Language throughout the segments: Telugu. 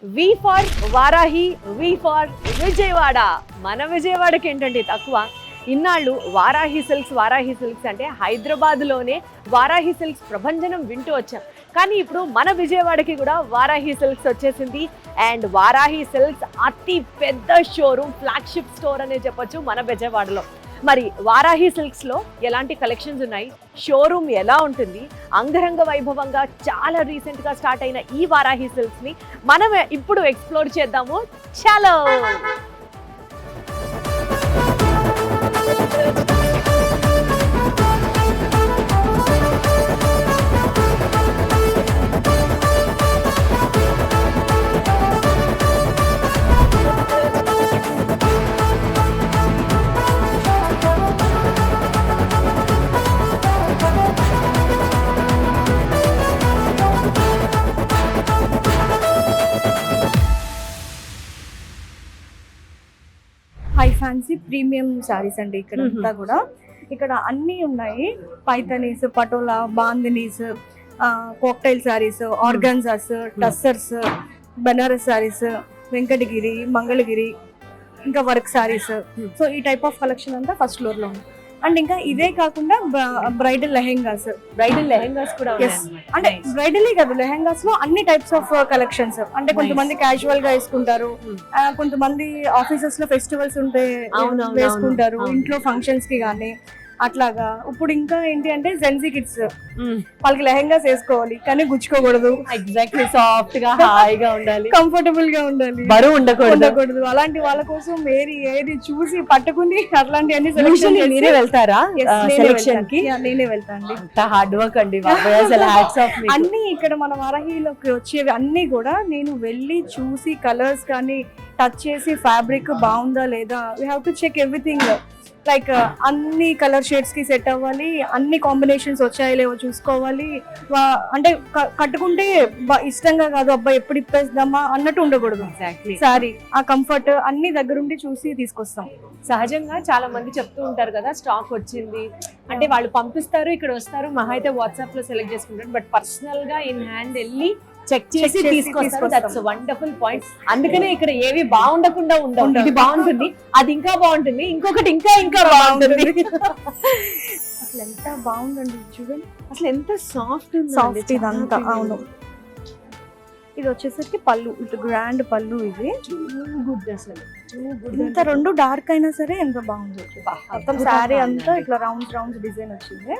We for Varahi, V for Vijayawada. మన విజయవాడకి ఏంటంటే తక్కువ. ఇన్నాళ్ళు వారాహి సిల్క్స్ అంటే హైదరాబాద్లోనే వారాహి సిల్క్స్ ప్రభంజనం వింటూ వచ్చాం. కానీ ఇప్పుడు మన విజయవాడకి కూడా వారాహి సిల్క్స్ వచ్చేసింది. అండ్ వారాహి సిల్క్స్ అతి పెద్ద షోరూమ్, ఫ్లాగ్షిప్ స్టోర్ అనే చెప్పొచ్చు మన విజయవాడలో. మరి వారాహి సిల్క్స్లో ఎలాంటి కలెక్షన్స్ ఉన్నాయి, షోరూమ్ ఎలా ఉంటుంది, అంగరంగ వైభవంగా చాలా రీసెంట్గా స్టార్ట్ అయిన ఈ వారాహి సిల్క్స్ని మనం ఇప్పుడు ఎక్స్ప్లోర్ చేద్దాము. చలో. హై ఫ్యాన్సీ ప్రీమియం సారీస్ అండి ఇక్కడ అంతా కూడా. ఇక్కడ అన్నీ ఉన్నాయి. పైథనీస్, పటోలా, బాందినీస్, కాక్టైల్ సారీస్, ఆర్గాన్జాస్, టస్సర్స్, బనారస్ సారీస్, వెంకటగిరి, మంగళగిరి, ఇంకా వర్క్ సారీస్. సో ఈ టైప్ ఆఫ్ కలెక్షన్ అంతా ఫస్ట్ ఫ్లోర్ లో ఉంది. అండ్ ఇంకా ఇదే కాకుండా బ్రైడల్ లెహెంగాస్ కూడా అంటే బ్రైడలే కాదు, లెహెంగాస్ లో అన్ని టైప్స్ ఆఫ్ కలెక్షన్స్. అంటే కొంతమంది క్యాజువల్ గా వేసుకుంటారు, కొంతమంది ఆఫీసెస్ లో ఫెస్టివల్స్ ఉంటే వేసుకుంటారు, ఇంట్లో ఫంక్షన్స్ కి గానీ అట్లాగా. ఇప్పుడు ఇంకా ఏంటి అంటే జెన్జీ కిడ్స్, వాళ్ళకి లెహెంగాస్ వేసుకోవాలి కానీ గుచ్చుకోకూడదు, ఎగ్జాక్ట్లీ సాఫ్ట్ గా హాయిగా ఉండాలి, కంఫర్టబుల్ గా ఉండాలి, బరువు ఉండకూడదు. అలాంటి వాళ్ళ కోసం ఏది చూసి పట్టుకుని అట్లాంటి అన్ని మీరే వెళ్తారా సెలక్షన్ కి? నేనే వెళ్తాను. హార్డ్ వర్క్ అండి. అన్ని ఇక్కడ మన వారాహిలోకి వచ్చేవి అన్ని కూడా నేను వెళ్ళి చూసి కలర్స్ కానీ టచ్ చేసి ఫ్యాబ్రిక్ బాగుందా లేదా, we have to check everything. Like అన్ని కలర్ షేడ్స్ కి సెట్ అవ్వాలి, అన్ని కాంబినేషన్స్ వచ్చాయో లేవో చూసుకోవాలి. అంటే కట్టుకుంటే ఇష్టంగా కాదు, అబ్బాయి ఎప్పుడు ఇప్పేద్దామా అన్నట్టు ఉండకూడదు. సారీ ఆ కంఫర్ట్ అన్ని దగ్గరుండి చూసి తీసుకొస్తాం. సహజంగా చాలా మంది చెప్తూ ఉంటారు కదా, స్టాక్ వచ్చింది అంటే వాళ్ళు పంపిస్తారు, ఇక్కడ వస్తారు, మహా అయితే వాట్సాప్ లో సెలెక్ట్ చేసుకుంటారు. బట్ పర్సనల్ గా ఇన్ హ్యాండ్ వెళ్ళి చెక్ చేసి తీసుకొస్తారు. That's wonderful point. అందుకనే ఇక్కడ ఏవి బాగుండకుండా ఉండవు. ఇది బాగుంటుంది, అది ఇంకా బాగుంటుంది, ఇంకొకటి ఇంకా బాగుంటుంది. అసలు ఎంత బాగుందండి చూడండి, అసలు ఎంత సాఫ్ట్ ఇదంతా. అవును, ఇది వచ్చేసరికి పళ్ళు, ఇటు గ్రాండ్ పళ్ళు. ఇది గుడ్, అసలు ఇంత రెండు డార్క్ అయినా సరే ఎంత బాగుంది. మొత్తం శారీ అంతా ఇట్లా రౌండ్స్ డిజైన్ వచ్చింది.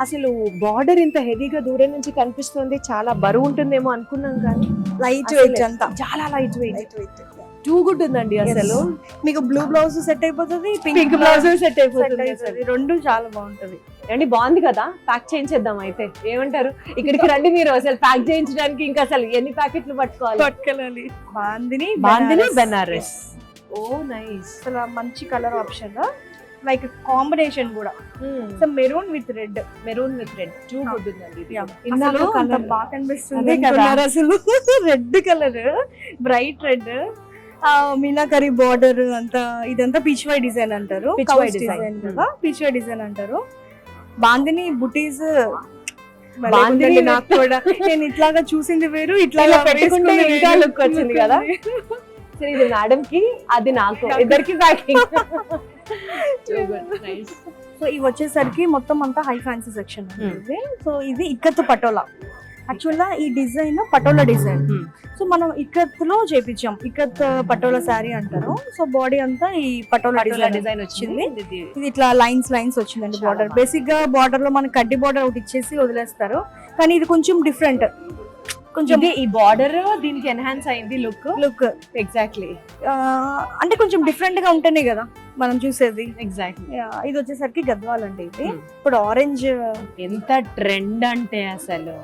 అసలు బార్డర్ ఇంత హెవీగా దూరం నుంచి కనిపిస్తుంది, చాలా బరువు ఉంటుందేమో అనుకున్నాం కానీ లైట్ వెయిట్ అంతా, చాలా లైట్ వెయిట్. టూ గుడ్ ఉందండి. అసలు మీకు బ్లూ బ్లౌజ్ సెట్ అయిపోతుంది, పింక్ బ్లౌజ్ సెట్ అయిపోతుంది, రెండు చాలా బాగుంటది. అండి బాగుంది కదా, ప్యాక్ చేయించేద్దాం అయితే. ఏమంటారు? ఇక్కడికి రండి మీరు. అసలు ప్యాక్ చేయించడానికి ఇంకా అసలు ఎన్ని ప్యాకెట్లు పట్టుకెళ్ళాలి. బాందిని బెనారస్. ఓ నైస్. అసలు మంచి కలర్ ఆప్షన్, లైక్ కాంబినేషన్ కూడా. So maroon with red too good ఉందండి. ఇందులో బాగా కనిపిస్తుంది అసలు. Red colour, bright red, meenakari border అంతా. ఇదంతా పిచ్వై డిజైన్ అంటారు, పిచ్వై డిజైన్ అంటారు. బాందిని బుటీస్ నాకు కూడా, నేను ఇట్లాగా చూసింది వేరు, ఇట్లా పెట్టుకుంటే ఇంకా లుక్ వచ్చింది కదా. సరే, ఇది మేడం కి, అది నాకు, ఇద్దరికి ప్యాకింగ్. సో ఇవి వచ్చేసరికి మొత్తం అంతా హై ఫ్యాన్సీ సెక్షన్. సో ఇది ఇక్కత్ పటోలా. యాక్చువల్గా ఈ డిజైన్ పటోలా డిజైన్. సో మనం ఇక్కత్ లో చేపించాం, ఇక్కత్ పటోలా శారీ అంటారు. సో బాడీ అంతా ఈ పటోలా డిజైన్ వచ్చింది. ఇది ఇట్లా లైన్స్ వచ్చిందండి బార్డర్. బేసిక్ గా బార్డర్ లో మనకి కడ్డీ బార్డర్ ఒకటి ఇచ్చేసి వదిలేస్తారు, కానీ ఇది కొంచెం డిఫరెంట్. కొంచెం ఈ బార్డర్ దీనికి ఎన్హాన్స్ అయింది లుక్. ఎగ్జాక్ట్లీ, అంటే కొంచెం డిఫరెంట్ గా ఉంటేనే కదా మనం చూసేది. ఎగ్జాక్ట్లీ. ఇది వచ్చేసరికి గద్వాల్ అండి. ఇది ఇప్పుడు ఆరెంజ్ ఎంత ట్రెండ్ అంటే, అసలు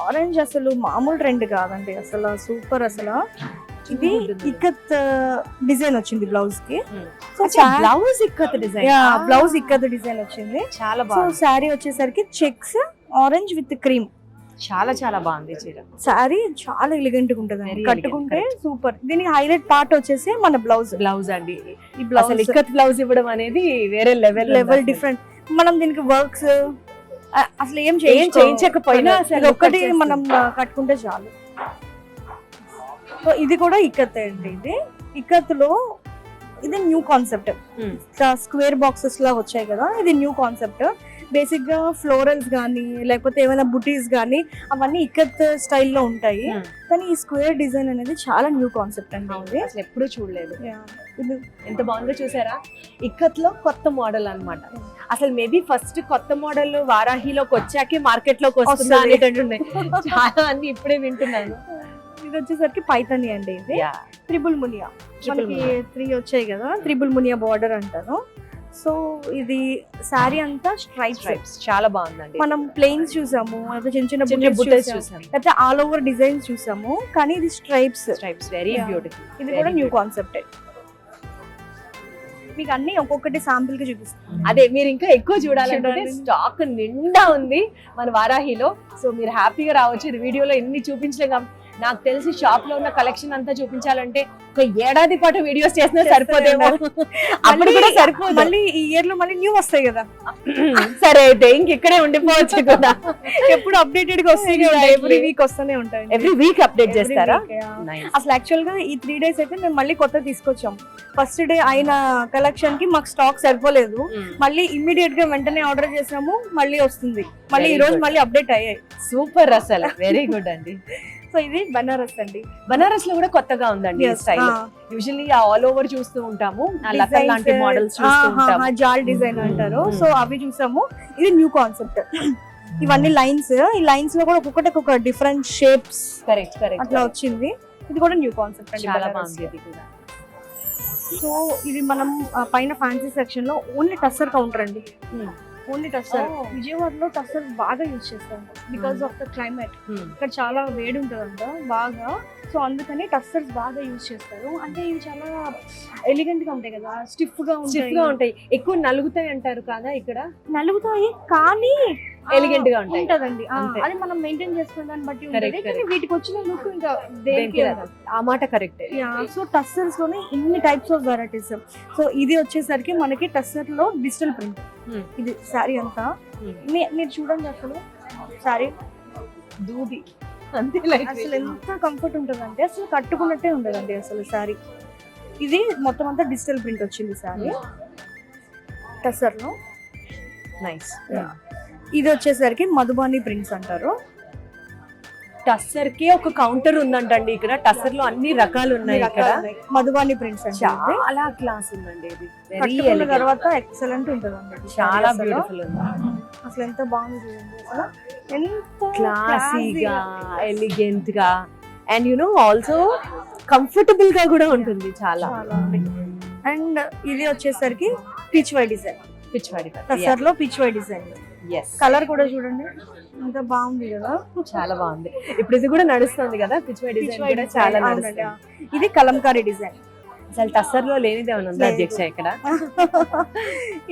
ఆరెంజ్ అసలు మామూలు ట్రెండ్ కాదండి, అసలు సూపర్. అసలు ఇది ఇక్కత్ డిజైన్ వచ్చింది బ్లౌజ్ కి. బ్లౌజ్ ఇక్కత్ డిజైన్ వచ్చింది, చాలా బాగుంది. శారీ వచ్చేసరికి చెక్స్ ఆరెంజ్ విత్ క్రీమ్, చాలా బాగుంది చీర. శారీ చాలా ఎలిగెంట్ గా ఉంటుంది, కట్టుకుంటే సూపర్. దీని హైలైట్ పార్ట్ వచ్చేసి మన బ్లౌజ్ అండి. ఈ బ్లౌజ్ ఇక్కత్ బ్లౌజ్ ఇవ్వడం అనేది వేరే లెవెల్ డిఫరెంట్. మనం దీనికి వర్క్స్ అసలు ఏం చేయించకపోయినా అసలు ఇది ఒక్కటి కట్టేస్తుంది. మనం కట్టుకుంటే చాలు. సో ఇది కూడా ఇక్కత్ అండి. ఇది ఇక్కత్లో ఇది న్యూ కాన్సెప్ట్. స్క్వేర్ బాక్సెస్ లా వచ్చాయి కదా, ఇది న్యూ కాన్సెప్ట్. బేసిక్ గా ఫ్లోరల్స్ కానీ లేకపోతే ఏమైనా బుటీస్ కానీ అవన్నీ ఇక్కత్ స్టైల్లో ఉంటాయి. కానీ ఈ స్క్వేర్ డిజైన్ అనేది చాలా న్యూ కాన్సెప్ట్ అండి. ఇది అసలు ఎప్పుడూ చూడలేదు. ఇది ఎంత బాగుందో చూసారా, ఇక్కత్లో కొత్త మోడల్ అన్నమాట. అసలు మేబీ ఫస్ట్ కొత్త మోడల్ వారాహిలోకి వచ్చాకే మార్కెట్ లోకి వస్తుందా వస్తుంది. అనేటట్టు ఉన్నాయి. చాలా అన్ని ఇప్పుడే వింటున్నాను. ఇది వచ్చేసరికి పైతని అండి. ఇది త్రిబుల్ మునియా, మనకి 3 వచ్చాయి కదా, త్రిబుల్ మునియా బార్డర్ అంటారు. సో ఇది శారీ అంతా స్ట్రైప్స్. చాలా బాగుందండి. మనం ప్లెయిన్స్ చూసాము, లేకపోతే చిన్న చిన్న చిన్న బుటీస్ బుట్టస్ చూసాము, చూసాం. లేకపోతే ఆల్ ఓవర్ డిజైన్స్ చూసాము. కానీ ఇది స్ట్రైప్స్. Very Yeah. బ్యూటిఫుల్. ఇది కూడా న్యూ కాన్సెప్ట్. మీకు అన్ని ఒక్కొక్కటి శాంపుల్ కి చూపిస్తాను. అదే మీరు ఇంకా ఎక్కువ చూడాలంటే చూడాలి. స్టాక్ నిండా ఉంది మన వారాహిలో. సో మీరు హ్యాపీగా రావచ్చు. ఇది వీడియోలో ఎన్ని చూపించలేం కాబట్టి నాకు తెలిసి షాప్ లో ఉన్న కలెక్షన్ అంతా చూపించాలంటే ఒక ఏడాది పాటు వీడియోస్ చేసినా సరిపోదేమో. అప్పుడు కూడా సరిపోదు. మళ్ళీ ఈ ఇయర్ లో మళ్ళీ న్యూ వస్తాయి కదా. సరే అయితే ఇక్కడే ఉండిపోవచ్చు కదా. ఎప్పుడు అప్డేటెడ్ గా వస్తాయి కదా, ఎవ్రీ వీక్ వస్తూనే ఉంటాయి. ఎవ్రీ వీక్ అప్డేట్ చేస్తారా? Nice. అసలు యాక్చువల్ గా ఈ 3 days అయితే మేము మళ్ళీ కొత్త తీసుకొచ్చాం. ఫస్ట్ డే అయిన కలెక్షన్ కి మాకు స్టాక్ సరిపోలేదు. మళ్ళీ ఇమ్మీడియట్ గా వెంటనే ఆర్డర్ చేసాము, మళ్ళీ వస్తుంది. మళ్ళీ Very ఈ రోజు good. మళ్ళీ అప్డేట్ అయ్యాయి. సూపర్ అసలు వెరీ గుడ్ అండి. సో ఇది బనారస్ అండి. బనారస్ లో కూడా కొత్తగా ఉందండి ఈ స్టైల్. యూజువల్లీ ఆల్ ఓవర్ చూస్తూ ఉంటాము, ఆ లత లాంటి మోడల్స్ చూస్తూ ఉంటాము. జాల్ డిజైన్ అంటారు. సో అవి చూసాము. ఇది న్యూ కాన్సెప్ట్. ఇవన్నీ లైన్స్. ఈ లైన్స్ లో కూడా ఒక్కొక్కటి ఒక డిఫరెంట్ షేప్స్ కరెక్ట్ కరెక్ట్ అట్లా వచ్చింది. ఇది కూడా న్యూ కాన్సెప్ట్ అండి. చాలా బనారస్. బాగుంది ఇది కూడా. సో ఇది మనం పైన ఫ్యాన్సీ సెక్షన్ లో ఓన్లీ టస్సర్ కౌంటర్ అండి. ఓన్లీ టస్సర్. Oh. విజయవాడలో టస్సర్ బాగా యూజ్ చేస్తాం బికాస్ ఆఫ్ ద క్లైమేట్. ఇక్కడ చాలా వేడి ఉంటుందంట బాగా. సో అందుకని టస్సర్స్ బాగా యూజ్ చేస్తారు. అంటే ఇవి చాలా ఎలిగెంట్ గా ఉంటాయి కదా, స్టిఫ్ గా స్టిఫ్ గా ఉంటాయి, ఎక్కువ నలుగుతాయి అంటారు కదా ఇక్కడ. నలుగుతాయి కానీ ఎలిగెంట్ గా ఉంటాయి. ఉంటదండి. అంతే. అది మనం మెయింటైన్ చేసుకునే దాన్ని బట్టి Correct, ఉంటుంది. కానీ correct. వీటికి వచ్చిన లుక్ ఇంకా దేనికి దేనికి రాదు. ఆ మాట కరెక్ట్. సో టస్సర్స్ లోనే ఇన్ని టైప్స్ ఆఫ్ వెరైటీస్. సో ఇది వచ్చేసరికి మనకి టస్సర్ లో డిజిటల్ ప్రింట్. ఇది శారీ అంతా మీరు చూడండి. అసలు శారీ దూది అంతే లైక్ అసలు ఎంత కంఫర్ట్ ఉంటుంది అంటే అసలు కట్టుకున్నట్టే ఉండదండి అసలు శారీ. ఇది మొత్తం అంతా డిజిటల్ ప్రింట్ వచ్చింది శారీ టస్సర్ లో. నైస్. ఇది వచ్చేసరికి మధుబాని ప్రింట్స్ అంటారు. టస్సర్ కి ఒక కౌంటర్ ఉందంటండి ఇక్కడ. టస్సర్ లో అన్ని రకాలు ఉన్నాయి ఇక్కడ. మధుబాని ప్రింట్స్ అంటే చాలా క్లాస్ ఉందండి ఇది. వెరీ కట్టుకున్న ఎలిగెంట్, తర్వాత ఎక్సలెంట్ ఉంటుందండి. చాలా అసలు. బ్యూటిఫుల్ ఉంది. అసలు ఎంత బాగుంది చూడండి. అసలు ఎంత క్లాసీగా ఎలిగెంట్ గా and you know also comfortable గా కూడా ఉంటుంది చాలా. అండ్ ఇది వచ్చేసరికి పిచ్ వై డిజైన్. పిచ్చివాడి టస్సర్ లో Pichwai design. Yes, colour కూడా చూడండి ఎంత బాగుంది కదా. చాలా బాగుంది. ఇప్పుడు ఇది కూడా నడుస్తుంది కదా, పిచ్చివాడి డిజైన్ కూడా చాలా నడుస్తుంది. ఇది కలంకారీ డిజైన్. అసలు టస్సర్ లో లేనిది ఏమైనా ఉందా అధ్యక్ష ఇక్కడ?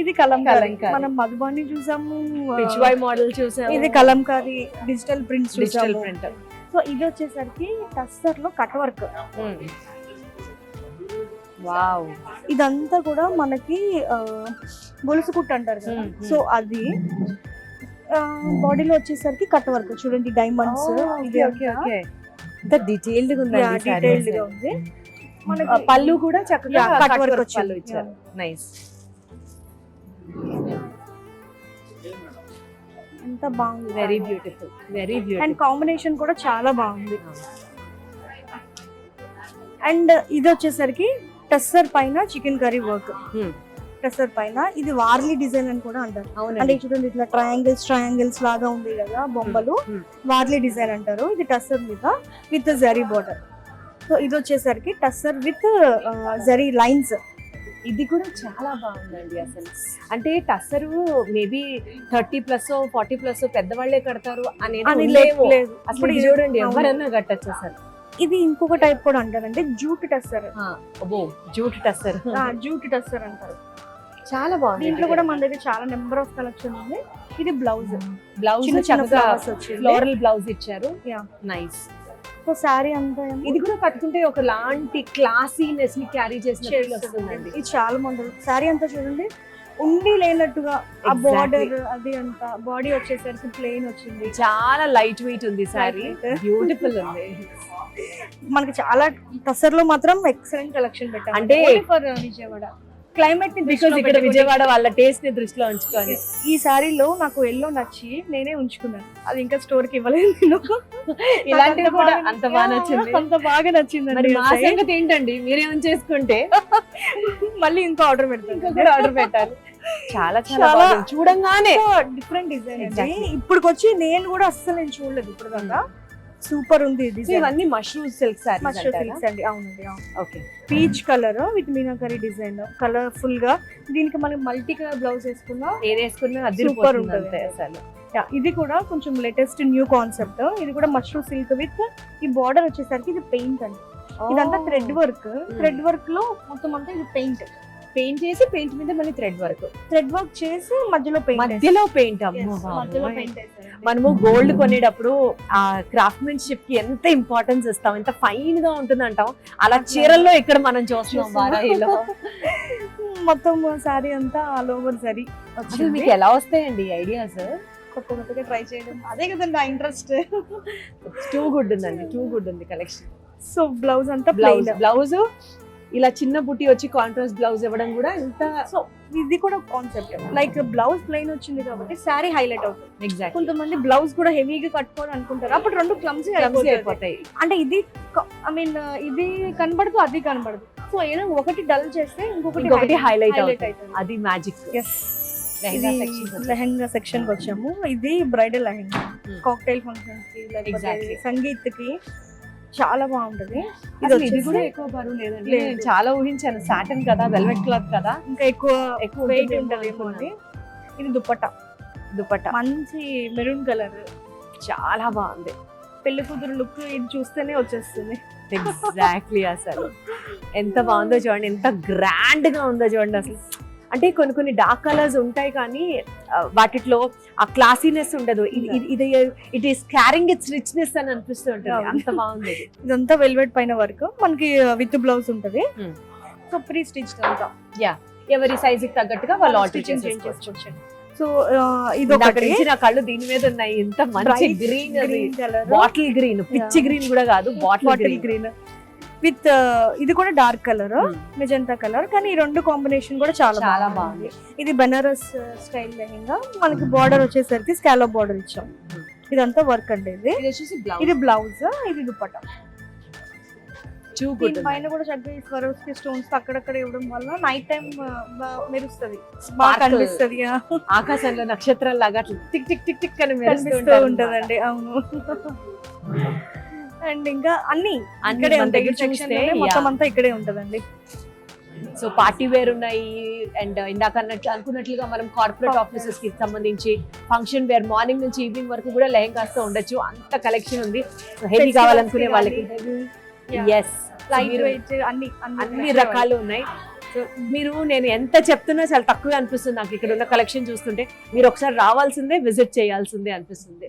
ఇది కలంకారీ. కలంకారీ. మనం మధుబాని చూసాము, పిచ్చివాయి మోడల్ చూసాము. ఇది కలంకారీ డిజిటల్ ప్రింట్స్ డిజిటల్ చూసాము. ప్రింట్. సో ఇది వచ్చేసరికి టస్సర్ లో కట్ వర్క్. వావ్, ఇదంతా కూడా మనకి గొలుసు కుట్టు అంటారు కదా. సో అది బాడీలో వచ్చేసరికి కట్ వర్క్ చూడండి, డైమండ్స్. ఇది ఎంత డీటెయిల్డ్ గా ఉంది. డీటెయిల్డ్ గా ఉంది. మనకి పళ్ళు కూడా చక్కగా కట్ కట్ వర్క్ వర్క్ వచ్చింది. పళ్ళు ఇచ్చారు. నైస్. ఎంత బాగుంది. Very beautiful, very and beautiful. Combination కూడా చాలా బాగుంది. అండ్ ఇది వచ్చేసరికి టస్సర్ పైన చికెన్ కర్రీ వర్క్. టస్సర్ పైన ఇది వార్లీ డిజైన్ అని కూడా అంటారు. అంటే అవునండి. చూడండి ఇట్లా ట్రయాంగిల్స్ లాగా ఉంది కదా బొమ్మలు. వార్లీ డిజైన్ అంటారు. ఇది టస్సర్ మీద విత్ జరీ బోర్డర్. సో ఇది వచ్చేసరికి టస్సర్ విత్ జరీ లైన్స్. ఇది కూడా చాలా బాగుందండి అసలు. అంటే టస్సరు మేబీ 30+ 40+ పెద్దవాళ్లే కడతారు అని అనేది లేదు. అసలు ఇది చూడండి, ఎవరన్నా కట్టచ్చు అసలు. ఇది ఇంకొక టైప్ కూడా అంటారంటే jute tussar. Jute tussar, jute tussar అంటారు. చాలా బాగుంది. దీంట్లో కూడా మన దగ్గర చాలా నెంబర్ ఆఫ్ కలెక్షన్ ఉంది. ఇది బ్లౌజ్. బ్లౌజ్ చిన్న చిన్న చక్కగా flowers వచ్చింది. ఫ్లోరల్ బ్లౌజ్ ఇచ్చారు. Yeah. నైస్. సో శారీ అంతా ఇది కూడా కట్టుకుంటే ఒక లాంటి క్లాసీనెస్ ని క్యారీ చేసిన ఫీల్ వస్తుందండి. ఇది చాలా బాగుంటుంది. శారీ అంతా చూడండి ఉండి లేనట్టుగా ఆ Exactly. బార్డర్ అది అంతా బాడీ వచ్చేసరికి ప్లెయిన్ వచ్చింది. చాలా లైట్ వెయిట్ ఉంది సారీ, Lightweight. బ్యూటిఫుల్ ఉంది. మనకి చాలా టసర్లో మాత్రం ఎక్సలెంట్ కలెక్షన్ పెట్టాం అంటే ఫర్ విజయవాడ క్లైమేట్ ని బికాస్ ఇక్కడ విజయవాడ వాళ్ళ టేస్ట్ ని దృష్టిలో ఉంచుకొని ఈ సారీలో నాకు ఎల్లో నచ్చి నేనే ఉంచుకున్నాను, అది ఇంకా స్టోర్ కి ఇవ్వలేదు నేను. ఇలాంటివి కూడా అంత బాగా నచ్చింది. అంత బాగా నచ్చింది. మరి మా సంగతి ఏంటండి, మీరేం చేసుకుంటే మళ్ళీ ఇంకో ఆర్డర్ పెడతాను, ఇంకొకటి ఆర్డర్ పెట్టాలి. చాలా చాలా చాలా బాగుంది. చూడంగానే డిఫరెంట్ డిజైన్. Exactly. ఇప్పుడు వచ్చి నేను కూడా అస్సలు నేను చూడలేదు ఇప్పుడు దాకా. సూపర్ ఉంది సో డిజైన్. ఇవన్నీ mushroom silk saris mustard silks అండి. అవునండి, అవును. Okay, peach colour with meenakari design, colourful గా. దీనికి మనం మల్టీ కలర్ బ్లౌజ్ వేసుకున్నా ఏది వేసుకున్నా Super అదిరిపోతుంది ఉంటుంది. అంతే అసలు. ఇది కూడా కొంచెం లేటెస్ట్ న్యూ కాన్సెప్ట్. ఇది కూడా మష్రూమ్ సిల్క్ విత్ ఈ బార్డర్ వచ్చేసరికి ఇది పెయింట్ అండి. ఇదంతా థ్రెడ్ వర్క్. థ్రెడ్ వర్క్ లో మొత్తం అంతా ఇది పెయింట్ చేసి పెయింట్ మీద మళ్ళీ థ్రెడ్ వర్క్, థ్రెడ్ వర్క్ చేసి మధ్యలో పెయింట్. మధ్యలో పెయింట్. మధ్యలో పెయింట్. మనము గోల్డ్ కొనేటప్పుడు ఆ క్రాఫ్ట్మెన్షిప్ కి ఎంత ఇంపార్టెన్స్ ఇస్తాం, ఎంత ఫైన్ గా ఉంటుంది అంటాం, అలా చీరల్లో ఇక్కడ మనం చూస్తున్నాం వారాహిలో. మొత్తం సారీ అంతా ఆల్ ఓవర్ సారీ. అసలు మీకు ఎలా వస్తాయండి ఐడియాస్? కొత్త కొత్తగా ట్రై చేయడం, అదే కదండి ఆ ఇంట్రెస్ట్. టూ గుడ్ ఉందండి, టూ గుడ్ ఉంది కలెక్షన్. సో బ్లౌజ్ అంతా బ్లౌజ్ ప్లెయిన్. బ్లౌజ్ ఇలా చిన్న బుట్టి వచ్చి కాంట్రాస్ట్ బ్లౌజ్ ఇవ్వడం కూడా ఇంత. సో ఇది కూడా కాన్సెప్ట్, లైక్ బ్లౌజ్ ప్లెయిన్ వచ్చింది కాబట్టి సారీ హైలైట్ అవుతుంది. ఎగ్జాక్ట్ కొంతమంది బ్లౌజ్ కూడా హెవీగా కట్టుకోవాలి అనుకుంటారు, అప్పుడు రెండు క్లమ్సీ అయిపోతాయి. అంటే ఇది ఐ మీన్ ఇది కనబడదు, అది కనబడదు. సో ఏదో ఒకటి డల్ చేస్తే ఇంకొకటి హైలైట్ అవుతుంది. అవుతుంది. అది మ్యాజిక్. Yes. ఇది లెహంగా సెక్షన్ కి వచ్చాము. ఇది బ్రైడల్ లెహంగా, కాక్టైల్ ఫంక్షన్స్ కి Exactly. లేకపోతే సంగీత్ కి చాలా బాగుంటది. ఇది వచ్చేసి కూడా ఎక్కువ బరువు లేదండి. లేదు. నేను చాలా ఊహించాను, సాటన్ కదా, వెల్వెట్ క్లాత్ కదా, ఇంకా ఎక్కువ వెయిట్ ఉంటుందేమో ఉంటదేమో అని. అనుకున్నాను. ఇది దుపట్టా, దుపట్టా మంచి మెరూన్ కలర్, చాలా బాగుంది. పెళ్లి కూతురు లుక్ ఇది చూస్తేనే వచ్చేస్తుంది. ఎగ్జాక్ట్లీ. అసలు ఎంత బాగుందో చూడండి, ఎంత గ్రాండ్ గా ఉందో చూడండి అసలు. అంటే కొన్ని డార్క్ కలర్స్ ఉంటాయి కానీ వాటిలో ఆ క్లాసీనెస్ ఉండదు. ఇది it is carrying it's richness అని అనిపిస్తూ ఉంటుంది. అంత బాగుంది. ఇదంతా వెల్వెట్ పైన వర్క్, మనకి విత్ బ్లౌజ్ ఉంటది. Hmm. సో ప్రీ స్టిచ్ అంతా ఎవరి సైజ్ కి తగ్గట్టుగా వాళ్ళు ఆల్టర్ Stitching చేసుకోవచ్చు. సో ఇది ఒకటి నా కళ్ళు దీని మీద ఉన్నాయి. ఇంత మంచి green, green colour, bottle green, పిచ్చి గ్రీన్ కూడా కాదు, బాటిల్ బాటిల్ గ్రీన్ విత్ ఇది కూడా dark colour, Hmm. Magenta colour. కానీ ఈ రెండు కాంబినేషన్ కూడా చాలా చాలా బాగుంది. బాగుంది. ఇది బెనారస్ స్టైల్ లెహంగా, మనకి బార్డర్ వచ్చేసరికి స్కాలప్ బార్డర్ ఇచ్చాం. ఇదంతా వర్క్ అండి. ఇది ఇది వచ్చేసి ఇది బ్లౌజ్, ఇది దుపట్టా. Too good. దీని పైన కూడా చక్కగా స్వరోస్కి స్టోన్స్ అక్కడక్కడ ఇవ్వడం వల్ల నైట్ టైం మెరుస్తుంది, బాగా Sparkle. కనిపిస్తుంది. ఆకాశంలో నక్షత్రాలు లాగా అట్లా టిక్ టిక్ టిక్ టిక్ అని కనిపిస్తూ ఉంటదండి. అవును. అండ్ ఇంకా అన్ని ఇక్కడే మన ఉంటాయి. దగ్గర ఈ section చూస్తే, లోనే మొత్తం yeah. అంతా ఇక్కడే ఉంటదండి. సో పార్టీ వేర్ ఉన్నాయి, అండ్ ఇందాక అనుకున్నట్లుగా మనం కార్పొరేట్ ఆఫీసెస్ కి సంబంధించి ఫంక్షన్ వేర్ మార్నింగ్ నుంచి ఈవినింగ్ వరకు కూడా లెహంగాస్ తో ఉండొచ్చు. అంత కలెక్షన్ ఉంది. హెవీ కావాలనుకునే వాళ్ళకి ఎస్, లైట్ వెయిట్ అన్ని రకాలు ఉన్నాయి. సో నేను ఎంత చెప్తున్నా చాలా తక్కువే అనిపిస్తుంది నాకు ఇక్కడ ఉన్న కలెక్షన్ చూస్తుంటే. మీరు ఒకసారి రావాల్సిందే, విజిట్ చేయాల్సిందే అనిపిస్తుంది.